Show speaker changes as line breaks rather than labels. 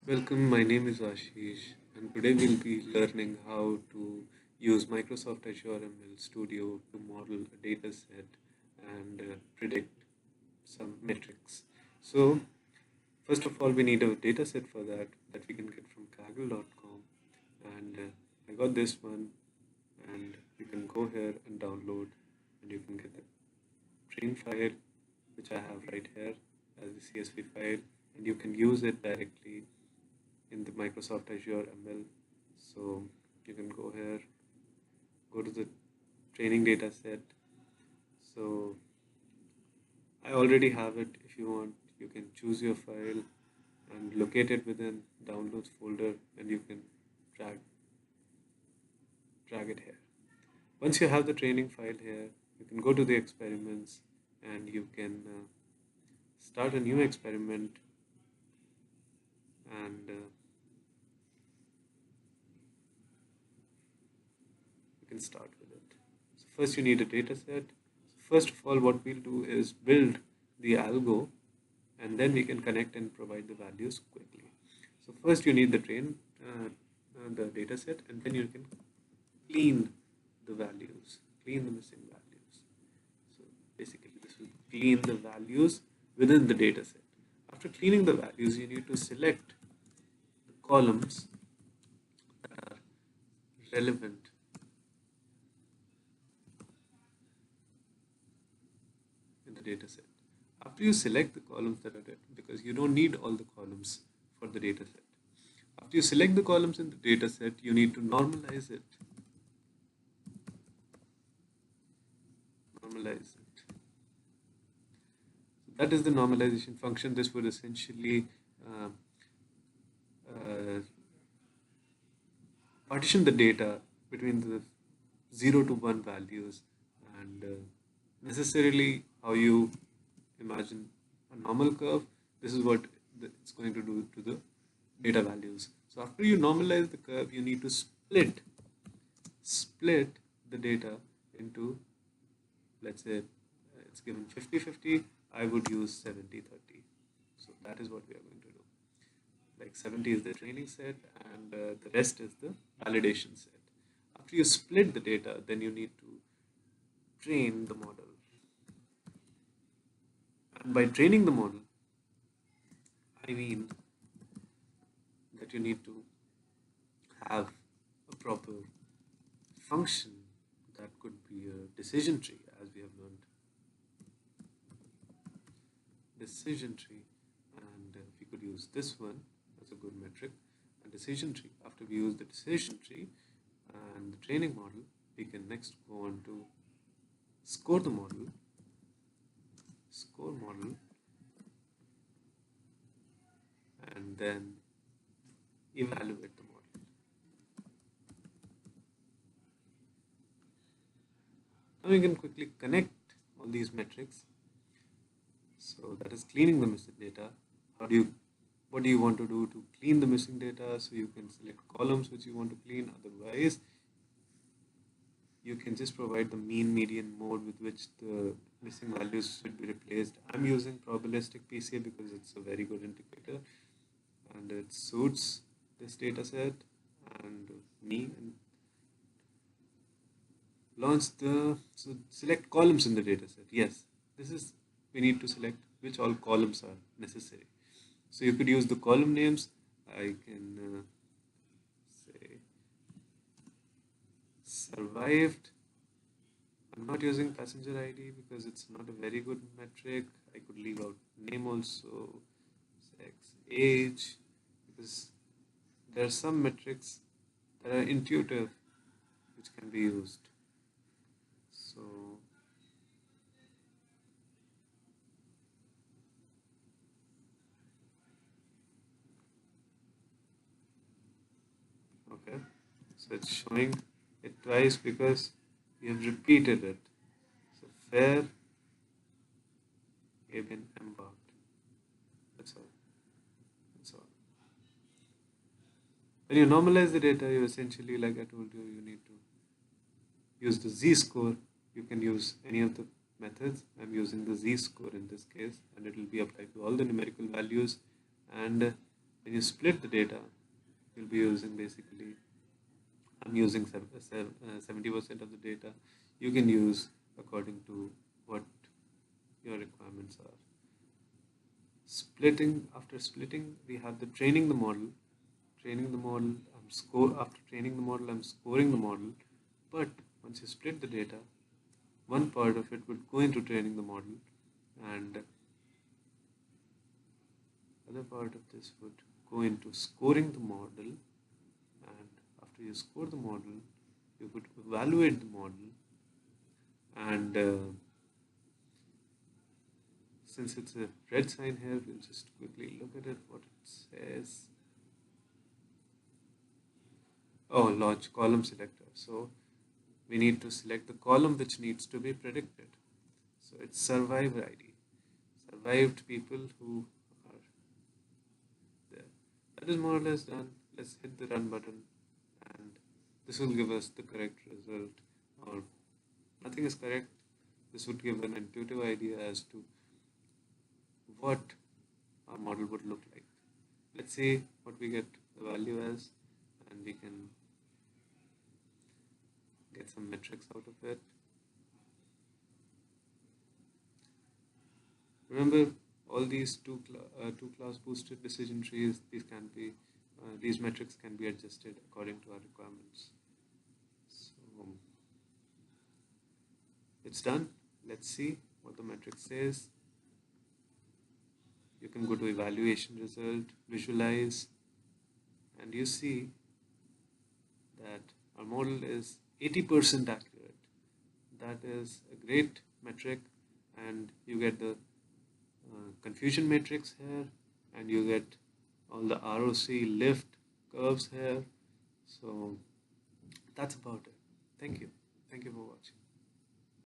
Welcome, my name is Ashish, and today we'll be learning how to use Microsoft Azure ML Studio to model a data set and predict some metrics. So, first of all, we need a data set for that we can get from Kaggle.com, and I got this one, and you can go here and download, and you can get the train file, which I have right here as the CSV file, and you can use it directly in the Microsoft Azure ML. So you can go here, go to the training data set. So I already have it. If you want, you can choose your file and locate it within downloads folder, and you can drag it here. Once you have the training file here, you can go to the experiments and you can start a new experiment, and you can start with it. So first you need a data set. First of all, what we'll do is build the algo, and then we can connect and provide the values quickly. So first you need the data set, and then you can clean the values, clean the missing values. So basically this will clean the values within the data set. After cleaning the values, you need to select the columns that are relevant in the data set. After you select the columns that are there, because you don't need all the columns for the data set. After you select the columns in the data set, you need to normalize it. Normalize it. So that is the normalization function. This would essentially partition the data between the 0 to 1 values, and necessarily how you imagine a normal curve, this is what it's going to do to the data values. So after you normalize the curve, you need to split the data into, let's say it's given 50-50, I would use 70-30. So that is what we are going to do. Like 70 is the training set, and the rest is the validation set. After you split the data, then you need to train the model. And by training the model, I mean that you need to have a proper function that could be a decision tree, as we have learned. Decision tree, and we could use this one as a good metric, a decision tree. After we use the decision tree and the training model, we can next go on to score the model, and then evaluate the model. Now we can quickly connect all these metrics. So that is cleaning the missing data. What do you want to do to clean the missing data? So you can select columns which you want to clean. Otherwise, you can just provide the mean, median, mode with which the missing values should be replaced. I'm using probabilistic PCA because it's a very good indicator, and it suits this data set and me. And so select columns in the data set. Yes, we need to select which all columns are necessary. So you could use the column names. I can say survived. I'm not using passenger ID because it's not a very good metric. I could leave out name also, sex, age, because there are some metrics that are intuitive which can be used. So okay, so it's showing it twice because we have repeated it. So fair, been embarked. That's all. That's all. When you normalize the data, you essentially, like I told you, you need to use the z-score. You can use any of the methods. I'm using the z-score in this case, and it will be applied to all the numerical values. And When you split the data, you'll be using basically, I'm using 70% of the data. You can use according to what your requirements are. After splitting, we have the training the model. Training the model, after training the model, I'm scoring the model. But once you split the data, one part of it would go into training the model, and other part of this would go into scoring the model. And after you score the model, you would evaluate the model. And since it's a red sign here, we'll just quickly look at it, what it says. Oh, launch column selector. So we need to select the column which needs to be predicted. So it's survivor ID. Survived people who are there. That is more or less done. Let's hit the run button, and this will give us the correct result, or nothing is correct. This would give an intuitive idea as to what our model would look like. Let's see what we get the value as, and we can get some metrics out of it. Remember, all these two class boosted decision trees, these metrics can be adjusted according to our requirements. So it's done. Let's see what the metric says. You can go to evaluation result, visualize, and you see that our model is 80% accurate. That is a great metric, and you get the confusion matrix here, and you get all the ROC lift curves here. So that's about it. Thank you.